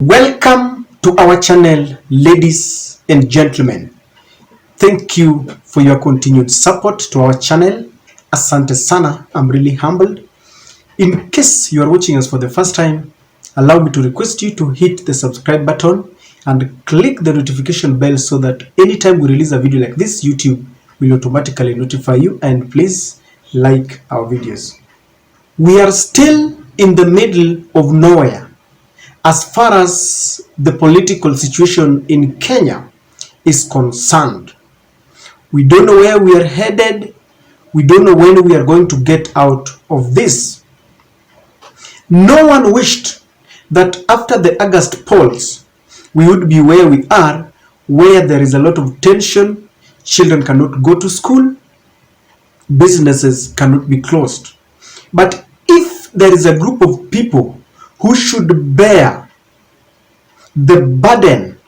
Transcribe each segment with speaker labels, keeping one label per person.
Speaker 1: Welcome to our channel, ladies and gentlemen. Thank you for your continued support to our channel. Asante sana, I'm really humbled. In case you are watching us for the first time, allow me to request you to hit the subscribe button and click the notification bell so that anytime we release a video like this, YouTube will automatically notify you, and please like our videos. We are still in the middle of nowhere as far as the political situation in Kenya is concerned. We don't know where we are headed. We don't know when we are going to get out of this. No one wished that after the August polls, we would be where we are, where there is a lot of tension, children cannot go to school, businesses cannot be closed. But if there is a group of people who should bear the burden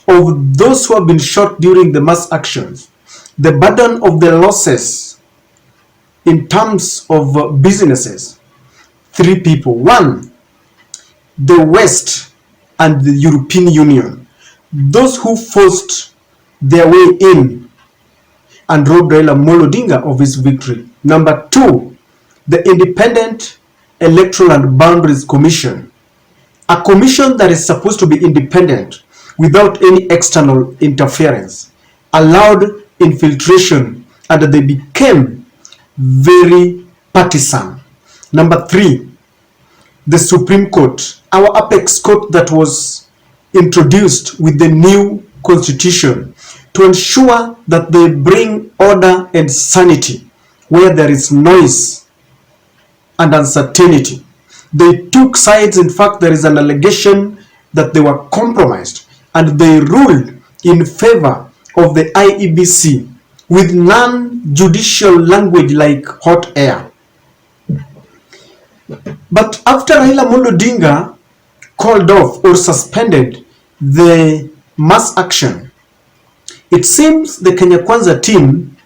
Speaker 1: of those who have been shot during the mass actions, the burden of the losses in terms of businesses, three people. One, the West and the European Union, those who forced their way in and robbed Raila of his victory. Number two, the Independent Electoral and Boundaries Commission, a commission that is supposed to be independent without any external interference, allowed infiltration and they became very partisan. Number three, the Supreme Court, our apex court that was introduced with the new constitution to ensure that they bring order and sanity where there is noise and uncertainty. They took sides. In fact, there is an allegation that they were compromised and they ruled in favor of the IEBC with non-judicial language like hot air. But after Raila called off or suspended the mass action, it seems the Kenya Kwanza team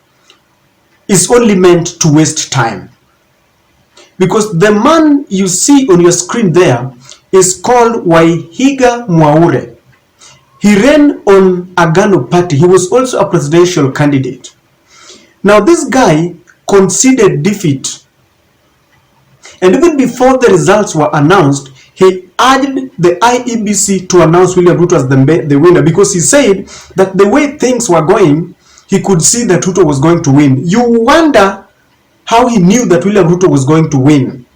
Speaker 1: is only meant to waste time. Because the man you see on your screen there is called Waihiga Mwaure. He ran on Agano Party. He was also a presidential candidate. Now this guy conceded defeat. And even before the results were announced, he urged the IEBC to announce William Ruto as the winner, because he said that the way things were going, he could see that Ruto was going to win. You wonder how he knew that William Ruto was going to win.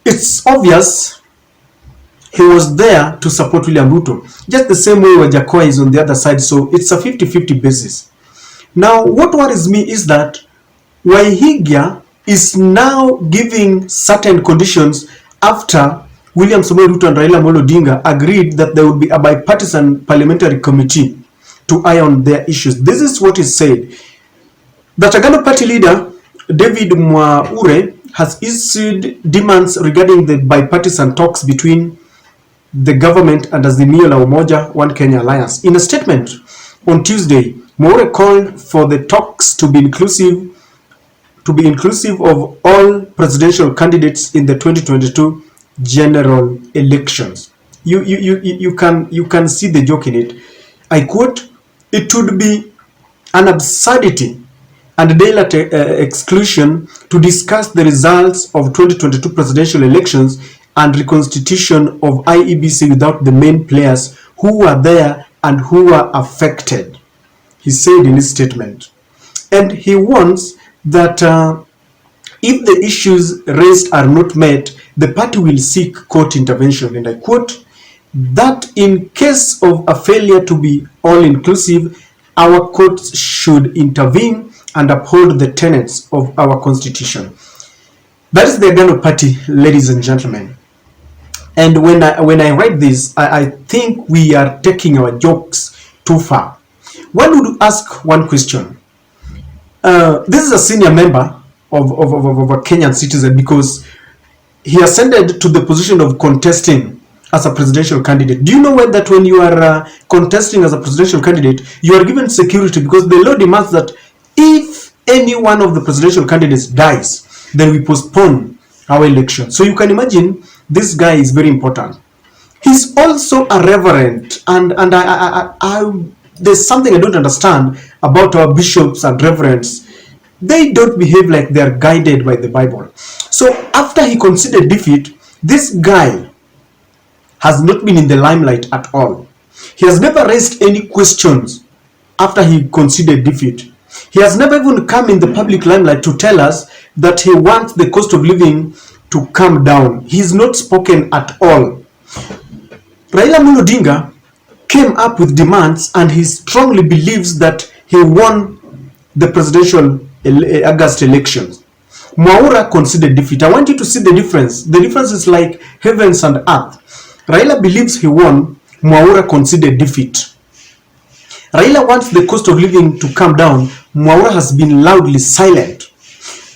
Speaker 1: It's obvious he was there to support William Ruto, just the same way Wajakoya is on the other side, so it's a 50-50 basis. Now, what worries me is that Waihiga is now giving certain conditions after William Ruto and Raila agreed that there would be a bipartisan parliamentary committee to iron their issues. This is what is said. The Agano Party leader David Mwaure has issued demands regarding the bipartisan talks between the government and Azimio la Umoja One Kenya Alliance. In a statement on Tuesday, Mwaure called for the talks to be inclusive of all presidential candidates in the 2022 general elections. You can see the joke in it. I quote, "It would be an absurdity and daylight exclusion to discuss the results of 2022 presidential elections and reconstitution of IEBC without the main players who were there and who were affected," he said in his statement. And he warns that if the issues raised are not met, the party will seek court intervention. And I quote, "that in case of a failure to be all-inclusive, our courts should intervene and uphold the tenets of our constitution." That is the Agano Party, ladies and gentlemen. And when I write this, I think we are taking our jokes too far. One would ask one question. This is a senior member of a Kenyan citizen, because he ascended to the position of contesting as a presidential candidate. Do you know that when you are contesting as a presidential candidate, you are given security, because the law demands that if any one of the presidential candidates dies, then we postpone our election. So you can imagine this guy is very important. He's also a reverend, and there's something I don't understand about our bishops and reverends. They don't behave like they're guided by the Bible. So after he considered defeat, this guy has not been in the limelight at all. He has never raised any questions after he considered defeat. He has never even come in the public limelight to tell us that he wants the cost of living to come down. He's not spoken at all. Raila Odinga came up with demands, and he strongly believes that he won the presidential August elections. Mwaure considered defeat. I want you to see the difference. The difference is like heavens and earth. Raila believes he won. Mwaure considered defeat. Raila wants the cost of living to come down. Mwaure has been loudly silent.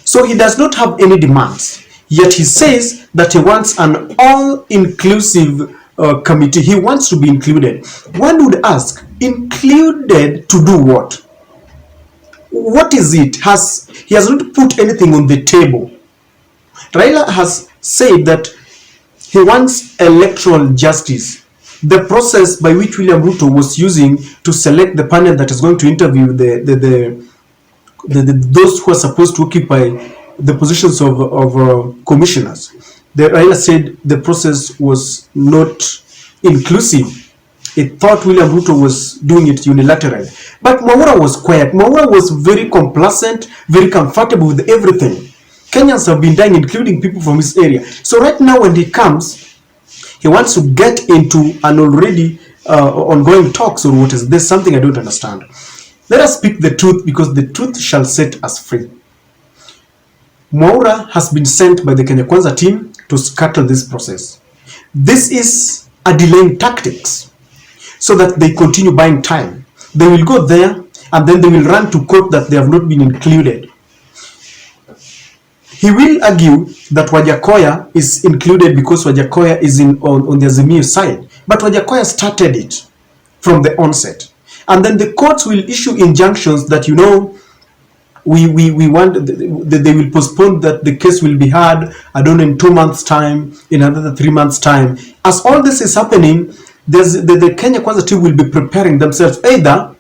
Speaker 1: So he does not have any demands. Yet he says that he wants an all-inclusive committee. He wants to be included. One would ask, included to do what? What is it? He has not put anything on the table. Raila has said that he wants electoral justice. The process by which William Ruto was using to select the panel that is going to interview those who are supposed to occupy the positions of commissioners. Raila said the process was not inclusive. It thought William Ruto was doing it unilaterally. But Mwaure was quiet. Mwaure was very complacent, very comfortable with everything. Kenyans have been dying, including people from his area. So right now when he comes, he wants to get into an already ongoing talks or what is. There's something I don't understand. Let us speak the truth, because the truth shall set us free. Mwaure has been sent by the Kenya Kwanza team to scuttle this process. This is a delaying tactics so that they continue buying time. They will go there and then they will run to court that they have not been included. He will argue that Wajakoya is included because Wajakoya is on the Azimio side. But Wajakoya started it from the onset. And then the courts will issue injunctions that, you know, we want, they will postpone that the case will be heard, I don't know, in 2 months' time, in another 3 months' time. As all this is happening, the Kenya Kwanza team will be preparing themselves either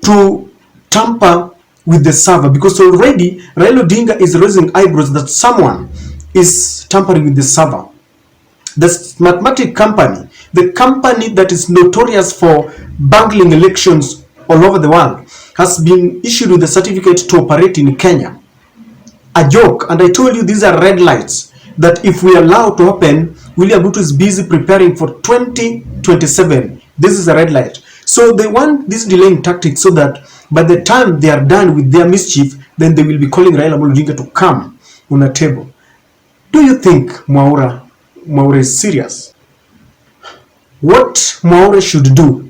Speaker 1: to tamper with the server, because already Raila Odinga is raising eyebrows that someone is tampering with the server. The mathematic company, the company that is notorious for bungling elections all over the world, has been issued with a certificate to operate in Kenya. A joke. And I told you these are red lights, that if we allow to happen, William Ruto is busy preparing for 2027. This is a red light. So they want this delaying tactic so that by the time they are done with their mischief, then they will be calling Raila Odinga to come on a table. Do you think Mwaure is serious? What Mwaure should do,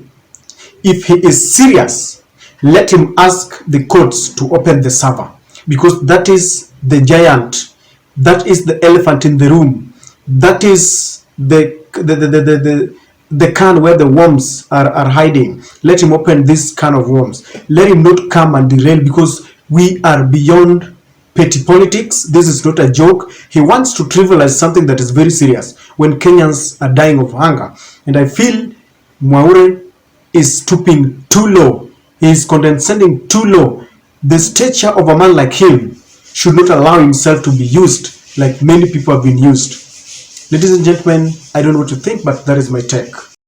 Speaker 1: if he is serious, let him ask the courts to open the server, because that is the giant, that is the elephant in the room, that is the can where the worms are hiding. Let him open this can of worms. Let him not come and derail, because we are beyond petty politics. This is not a joke. He wants to trivialize something that is very serious when Kenyans are dying of hunger. And I feel Mwaure is stooping too low. He is condescending too low. The stature of a man like him should not allow himself to be used like many people have been used. Ladies and gentlemen, I don't know what to think, but that is my take.